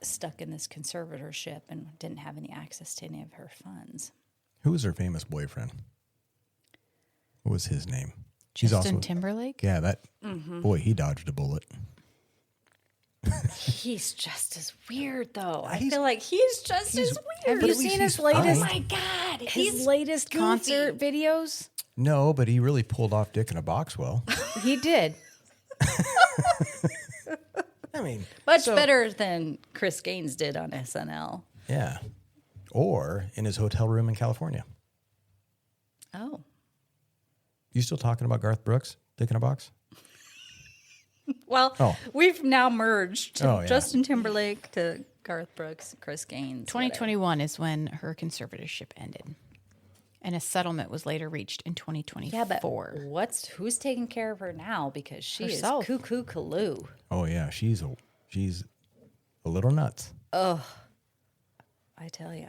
stuck in this conservatorship and didn't have any access to any of her funds. Who was her famous boyfriend? What was his name? Justin Timberlake? Yeah, that, boy, he dodged a bullet. He's just as weird, though. I feel like he's just as weird. Have you at least seen his he's latest? fine. Oh my God. His latest goofy. concert videos? No, but he really pulled off Dick in a Box well. He did. I mean, Much better than Chris Gaines did on SNL. yeah. Or in his hotel room in California. Oh. You still talking about Garth Brooks, Dick in a Box? Well, we've now merged Oh, yeah. Justin Timberlake to Garth Brooks, Chris Gaines. 2021 is when her conservatorship ended. And a settlement was later reached in 2024. Yeah, but who's taking care of her now? Because she Herself. is cuckoo Kaloo. Oh yeah, she's a little nuts. I tell you.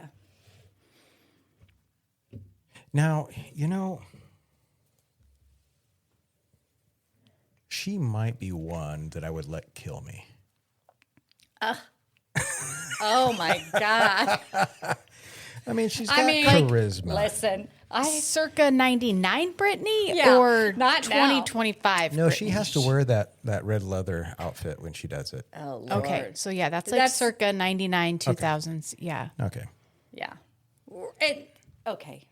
Now, she might be one that I would let kill me. Oh my God. I mean, she's got charisma. Listen, Circa 99 Britney Yeah, or not now. 2025 No, Britney? she has to wear that red leather outfit when she does it. oh Lord. Okay, so yeah, that's like That's- circa 99, 2000s. Yeah. Okay. Yeah. Okay.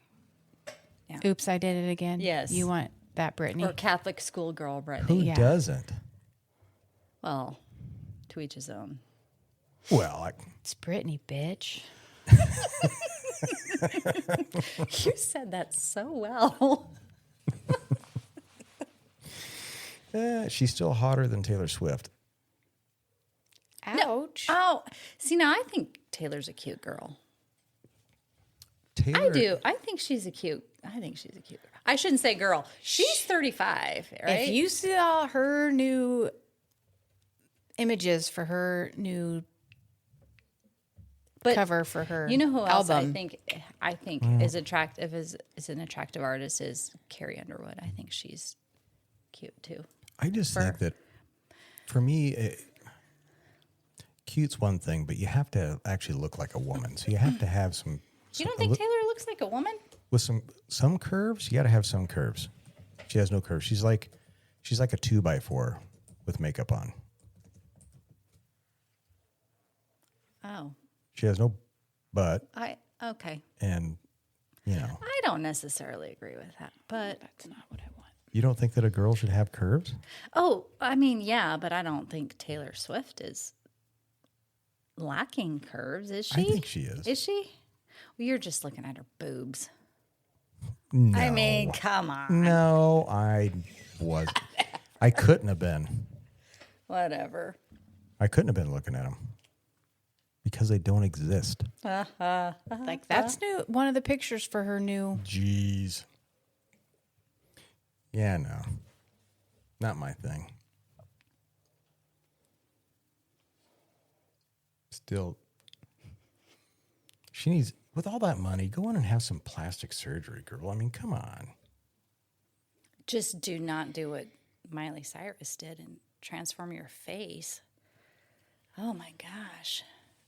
Oops, I did it again. Yes. You want that Britney? Or Catholic schoolgirl Britney. Who Yeah. doesn't? Well, to each his own. Well, It's Britney, bitch. You said that so well. she's still hotter than Taylor Swift. Ouch. Oh, see, now I think Taylor's a cute girl. Taylor, I do. I think she's a cute girl. I shouldn't say girl. She's 35, right? If you saw her new images for her new But cover for her you know who else album. I think is attractive is an attractive artist is Carrie Underwood. I think she's cute too. I just think that for me, cute's one thing, but you have to actually look like a woman. So you have to have some. You don't think Taylor looks like a woman? With some curves? You got to have some curves. She has no curves. She's like a 2x4 with makeup on. Oh, She has no butt, okay. and I don't necessarily agree with that, but That's not what I want. you don't think that a girl should have curves? oh, I mean, yeah, but I don't think Taylor Swift is lacking curves, is she? I think she is. Is she? Well, you're just looking at her boobs. No. I mean, come on. No, I was. I couldn't have been. Whatever. I couldn't have been looking at them because they don't exist. Like that's new. One of the pictures for her new. Jeez. Yeah, no. Not my thing. Still, she needs, with all that money, go in and have some plastic surgery, girl. I mean, come on. Just do not do what Miley Cyrus did and transform your face. Oh my gosh.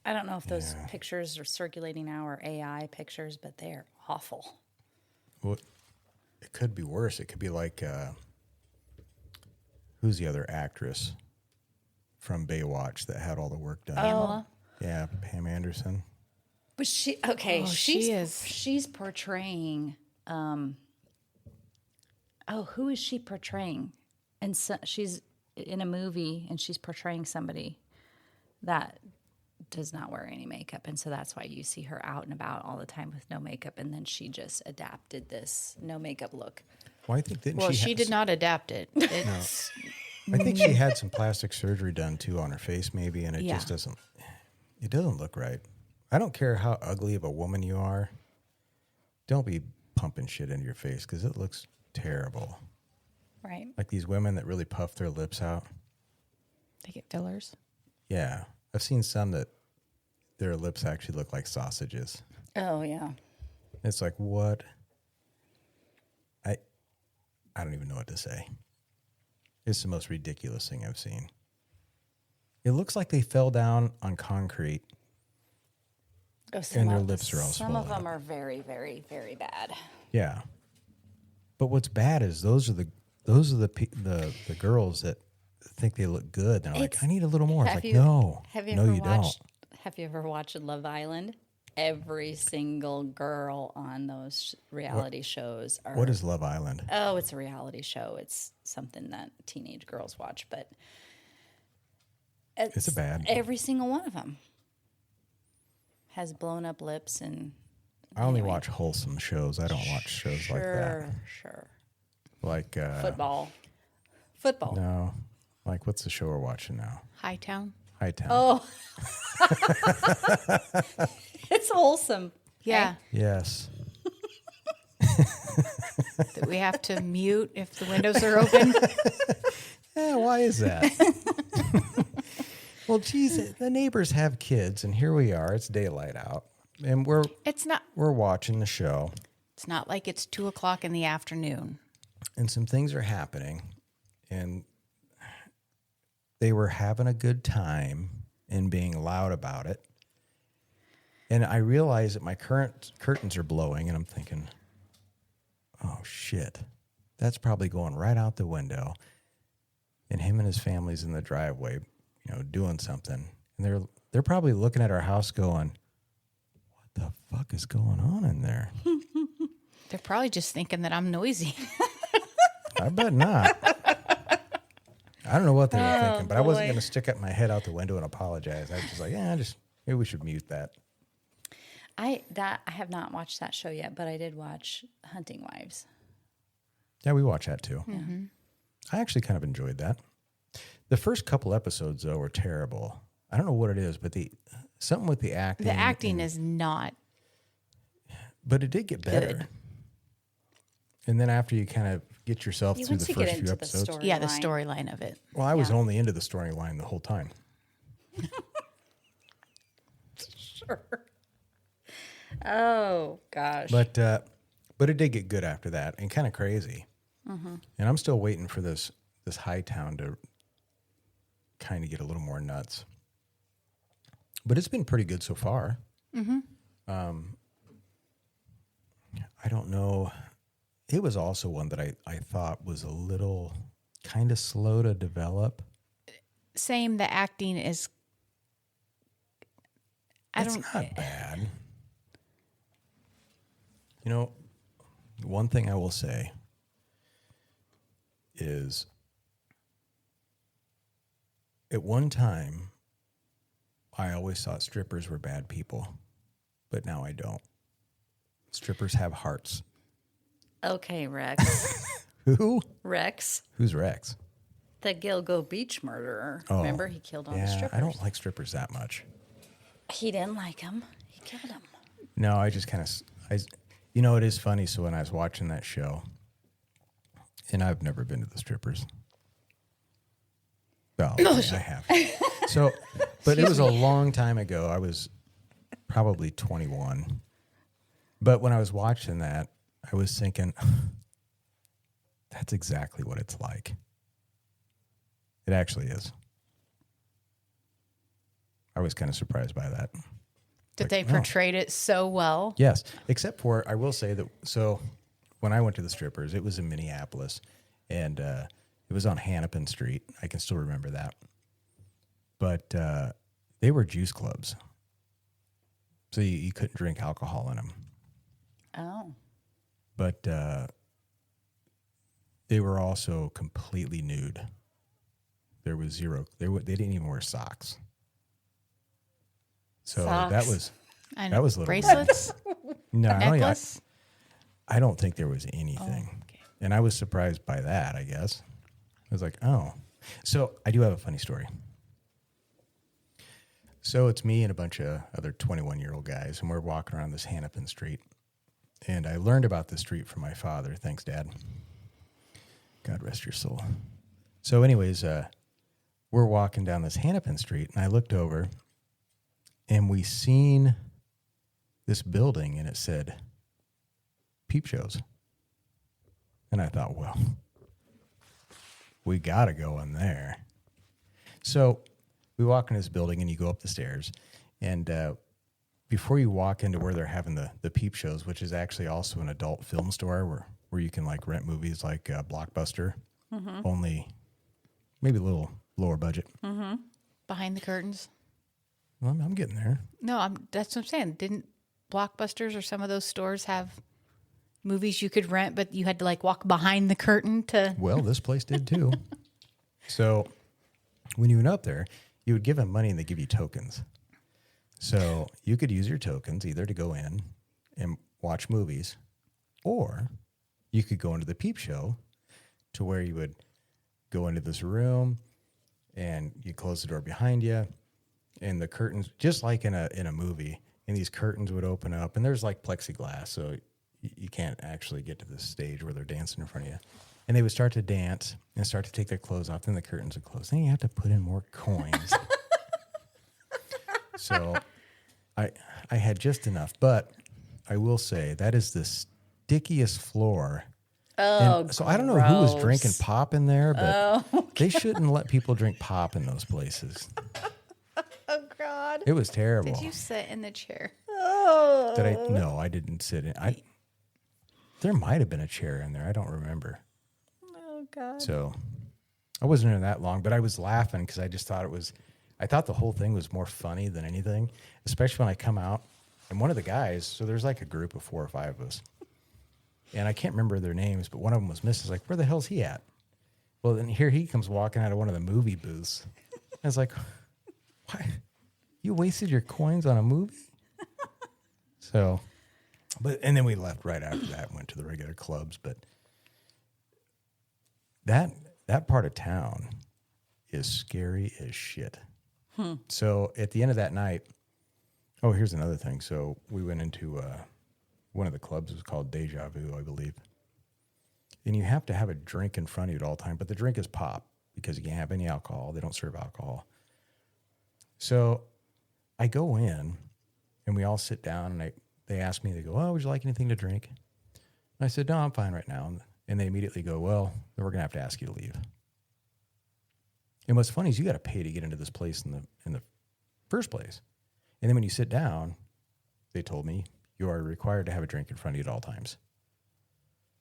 I don't know if those pictures are circulating now or AI pictures, but they're awful. Well, it could be worse. It could be like, who's the other actress from Baywatch that had all the work done? Pamela. Yeah, Pam Anderson. But she is. She's portraying who is she portraying? And so, she's in a movie and she's portraying somebody that does not wear any makeup, and so that's why you see her out and about all the time with no makeup, and then she just adapted this no makeup look. Well, I think didn't Well, she she did not adapt it. It's I think she had some plastic surgery done too on her face, maybe, and it Yeah. just doesn't. It doesn't look right. I don't care how ugly of a woman you are. Don't be pumping shit into your face because it looks terrible. Right. Like these women that really puff their lips out. they get fillers. Yeah, I've seen some that their lips actually look like sausages. Oh yeah. It's like, what? I don't even know what to say. It's the most ridiculous thing I've seen. It looks like they fell down on concrete and their lips are all Some of swollen them are very, very, very bad. Yeah. But what's bad is those are the girls that think they look good. They're like, I need a little more. It's like, no. Have you no, ever you watched? Have you ever watched Love Island? Every single girl on those reality shows are. What is Love Island? Oh, it's a reality show. It's something that teenage girls watch, but It's a bad. Every single one of them has blown up lips, and I only watch wholesome shows. I don't watch shows like that. Sure. Like Football. No. Like what's the show we're watching now? Hightown. Hightown. Oh, it's wholesome. Yeah, Yes. that we have to mute if the windows are open. Yeah, why is that? Well, geez, the neighbors have kids, and here we are. It's daylight out, and we're watching the show, It's not like it's 2:00 in the afternoon. and some things are happening, and they were having a good time and being loud about it. And I realize that my current curtains are blowing, and I'm thinking, oh shit, that's probably going right out the window. And him and his family's in the driveway, doing something. And they're probably looking at our house going, what the fuck is going on in there? They're probably just thinking that I'm noisy. I bet not. I don't know what they were thinking, but I wasn't boy. going to stick up my head out the window and apologize. I was just like, maybe we should mute that. I have not watched that show yet, but I did watch Hunting Wives. Yeah, we watch that too. Mm-hmm. I actually kind of enjoyed that. The first couple episodes though were terrible. I don't know what it is, but something with the acting. The acting is not. But it did get better. Good. And then after you kind of get yourself through Once the you get first few into the episodes. story. Yeah, the Storyline. storyline of it. Well, I was Yeah. only into the storyline the whole time. Sure. Oh gosh. But it did get good after that and kind of crazy. Mm-hmm. And I'm still waiting for this high town to kind of get a little more nuts. But it's been pretty good so far. Mm-hmm. I don't know. It was also one that I thought was a little kind of slow to develop. Same. The acting is. It's not bad. You know, one thing I will say is at one time, I always thought strippers were bad people, but now I don't. Strippers have hearts. Okay, Rex. Who? Rex, Who's Rex? the Gilgo Beach murderer. Oh, Remember, he killed all the Yeah, strippers. I don't like strippers that much. He didn't like him. He killed him. No, I just kind of, it is funny. So when I was watching that show, and I've never been to the strippers. Well, I have. So, but it was a long time ago. I was probably 21. But when I was watching that, I was thinking, that's exactly what it's like. It actually is. I was kind of surprised by that. That they portrayed it so well. Yes, except for I will say that. So when I went to the strippers, it was in Minneapolis, and it was on Hennepin Street. I can still remember that. But they were juice clubs, so you couldn't drink alcohol in them. Oh. But they were also completely nude. There was zero. They didn't even wear socks. So Socks. that was a little bracelets, no, necklace. I don't think there was anything. Oh, okay. And I was surprised by that, I guess. I was like, oh. So I do have a funny story. So it's me and a bunch of other 21-year-old guys, and we're walking around this Hennepin Street. And I learned about this street from my father. Thanks, Dad. God rest your soul. So anyways, we're walking down this Hennepin Street, and I looked over, and we seen this building, and it said, peep shows. And I thought, well, we got to go in there. So we walk in this building, and you go up the stairs, and before you walk into where they're having the peep shows, which is actually also an adult film store where you can like rent movies like Blockbuster, only maybe a little lower budget. Mm-hmm. Behind the curtains. Well, I'm getting there. No, that's what I'm saying. Didn't Blockbusters or some of those stores have movies you could rent, but you had to like walk behind the curtain to? Well, this place did too. So when you went up there, you would give them money and they give you tokens. So you could use your tokens either to go in and watch movies, or you could go into the peep show to where you would go into this room and you close the door behind you and the curtains, just like in a movie, and these curtains would open up and there's like plexiglass. So you can't actually get to the stage where they're dancing in front of you. And they would start to dance and start to take their clothes off. Then the curtains would close. Then you have to put in more coins. So I had just enough. But I will say that is the stickiest floor. Oh, And so I don't know who was gross. drinking pop in there, but Oh, they shouldn't let people drink pop in those places. oh God. It was terrible. Did you sit in the chair? Oh. Did I? No, I didn't sit in. There might have been a chair in there. I don't remember. Oh God. So I wasn't in that long, but I was laughing because I just thought I thought the whole thing was more funny than anything, especially when I come out. And one of the guys, so there's like a group of 4 or 5 of us, and I can't remember their names, but one of them was Mrs. Like, where the hell's he at? Well, then here he comes walking out of one of the movie booths. I was like, why? You wasted your coins on a movie? So, and then we left right after that, went to the regular clubs. But that part of town is scary as shit. So at the end of that night, oh, here's another thing. So we went into one of the clubs. It was called Deja Vu, I believe. And you have to have a drink in front of you at all times, but the drink is pop because you can't have any alcohol. They don't serve alcohol. So I go in, and we all sit down, and they ask me, they go, oh, would you like anything to drink? And I said, no, I'm fine right now. And they immediately go, well, then we're going to have to ask you to leave. And what's funny is you got to pay to get into this place in the first place. And then when you sit down, they told me, you are required to have a drink in front of you at all times.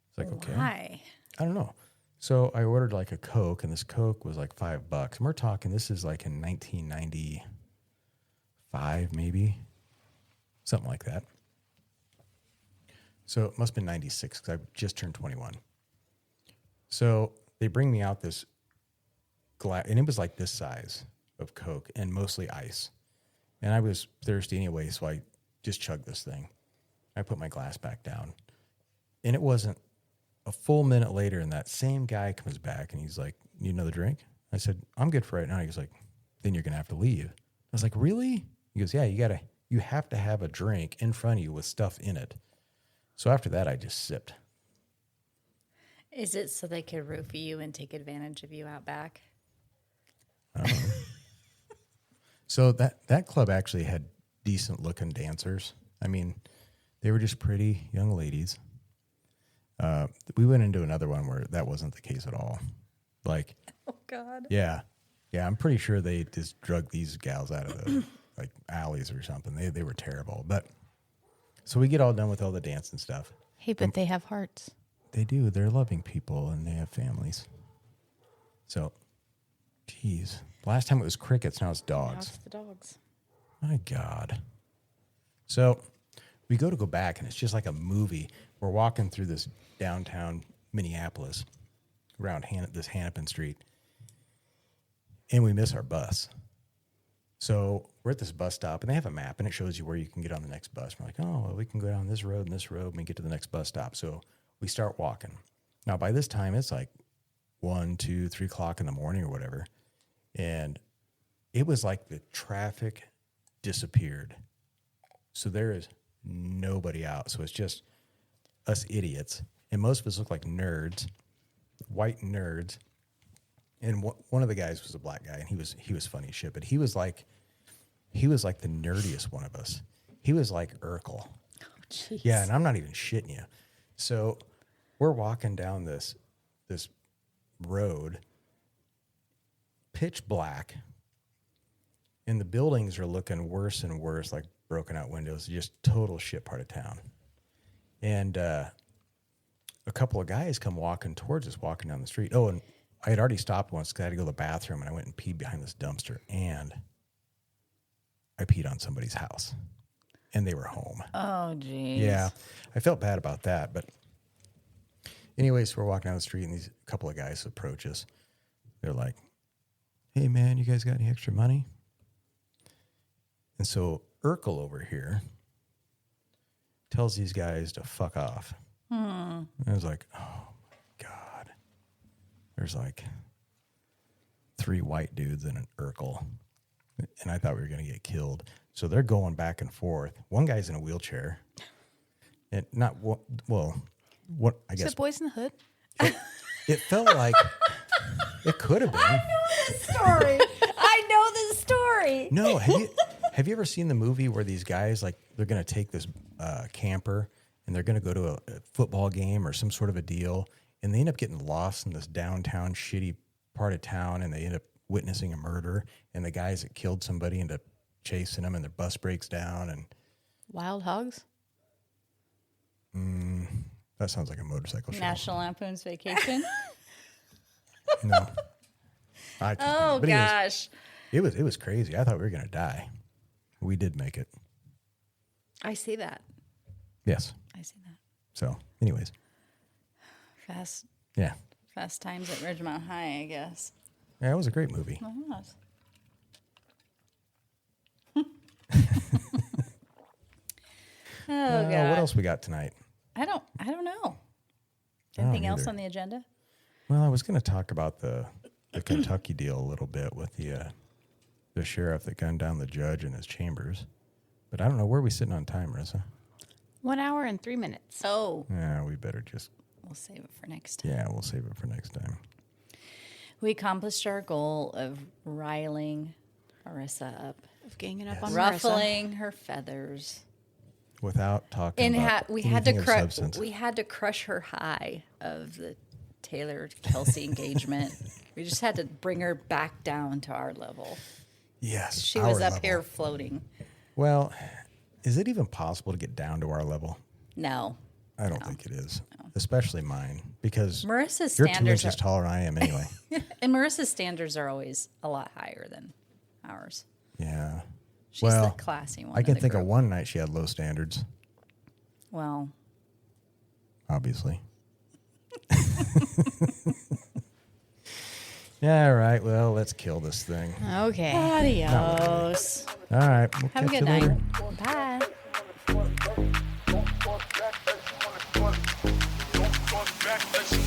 It's like, okay. Why? I don't know. So I ordered like a Coke, and this Coke was like $5. And we're talking, this is like in 1995, maybe. Something like that. So it must have been 96 because I just turned 21. So they bring me out this glass, and it was like this size of Coke and mostly ice. And I was thirsty anyway, so I just chugged this thing. I put my glass back down. And it wasn't a full minute later, and that same guy comes back, and he's like, need another drink? I said, I'm good for right now. He was like, then you're going to have to leave. I was like, really? He goes, yeah, you have to have a drink in front of you with stuff in it. So after that, I just sipped. Is it so they could roofie you and take advantage of you out back? I don't know. So that club actually had decent looking dancers. I mean, they were just pretty young ladies. We went into another one where that wasn't the case at all. Like, Oh, God. yeah, I'm pretty sure they just drug these gals out of the like alleys or something. They were terrible. But so we get all done with all the dance and stuff. Hey, but they have hearts. They do. They're loving people, and they have families. So, geez. Last time it was crickets, now it's Now dogs. it's the dogs. My God. So we go back, and it's just like a movie. We're walking through this downtown Minneapolis around this Hennepin Street, and we miss our bus. So we're at this bus stop, and they have a map, and it shows you where you can get on the next bus. We're like, oh, well, we can go down this road, and we get to the next bus stop. So we start walking. Now, by this time, it's like 1, 2, 3 o'clock in the morning or whatever. And it was like the traffic disappeared. So there is nobody out. So it's just us idiots. And most of us look like nerds, white nerds. And one of the guys was a black guy, and he was funny as shit. But he was like the nerdiest one of us. He was like Urkel. Oh, jeez. Yeah, and I'm not even shitting you. So we're walking down this road, pitch black, and the buildings are looking worse and worse, like broken out windows, just total shit part of town. And a couple of guys come walking towards us, walking down the street. Oh, and I had already stopped once because I had to go to the bathroom, and I went and peed behind this dumpster, and I peed on somebody's house, and they were home. Oh, geez. Yeah, I felt bad about that, but anyways, we're walking down the street, and these couple of guys approach us. They're like, hey, man, you guys got any extra money? And so Urkel over here tells these guys to fuck off. And I was like, oh, my God. There's like 3 white dudes and an Urkel. And I thought we were going to get killed. So they're going back and forth. One guy's in a wheelchair. And not, well, what I Is guess. it Boys in the Hood? It felt like it could have been. Story. I know this story. No, have you ever seen the movie where these guys, like, they're going to take this camper and they're going to go to a football game or some sort of a deal, and they end up getting lost in this downtown shitty part of town, and they end up witnessing a murder, and the guys that killed somebody end up chasing them, and their bus breaks down, and Wild Hogs? that sounds like a motorcycle show. National Lampoon's Vacation. No. Oh, but gosh. It was crazy. I thought we were going to die. We did make it. I see that. Yes. I see that. So, anyways. Fast Yeah. Fast Times at Ridgemont High, I guess. Yeah, it was a great movie. Oh, it was. Oh God. What else we got tonight? I don't know. I don't Anything else either. on the agenda? Well, I was going to talk about the Kentucky deal a little bit with the sheriff that gunned down the judge in his chambers. But I don't know. Where are we sitting on time, Marissa? 1 hour and 3 minutes. Oh, Yeah, we better just... we'll save it for next time. Yeah, we'll save it for next time. We accomplished our goal of riling Marissa up, Of ganging up on Marissa. ruffling her feathers. Without talking And about we had to anything of crush. substance. We had to crush her high of the Taylor Kelsey engagement. We just had to bring her back down to our level. Yes, She was our up level. here floating. Well, is it even possible to get down to our level? No, I don't think it is, especially mine, because Marissa's you're 2 standards inches taller than I am anyway. and Marissa's standards are always a lot higher than ours. Yeah. She's Well, the classy one. I can the think of group. one night she had low standards, Well, obviously. Yeah, all right. Well, let's kill this thing. Okay. adios. All right. We'll Have a catch good you later. night. Bye. Don't fall back, let's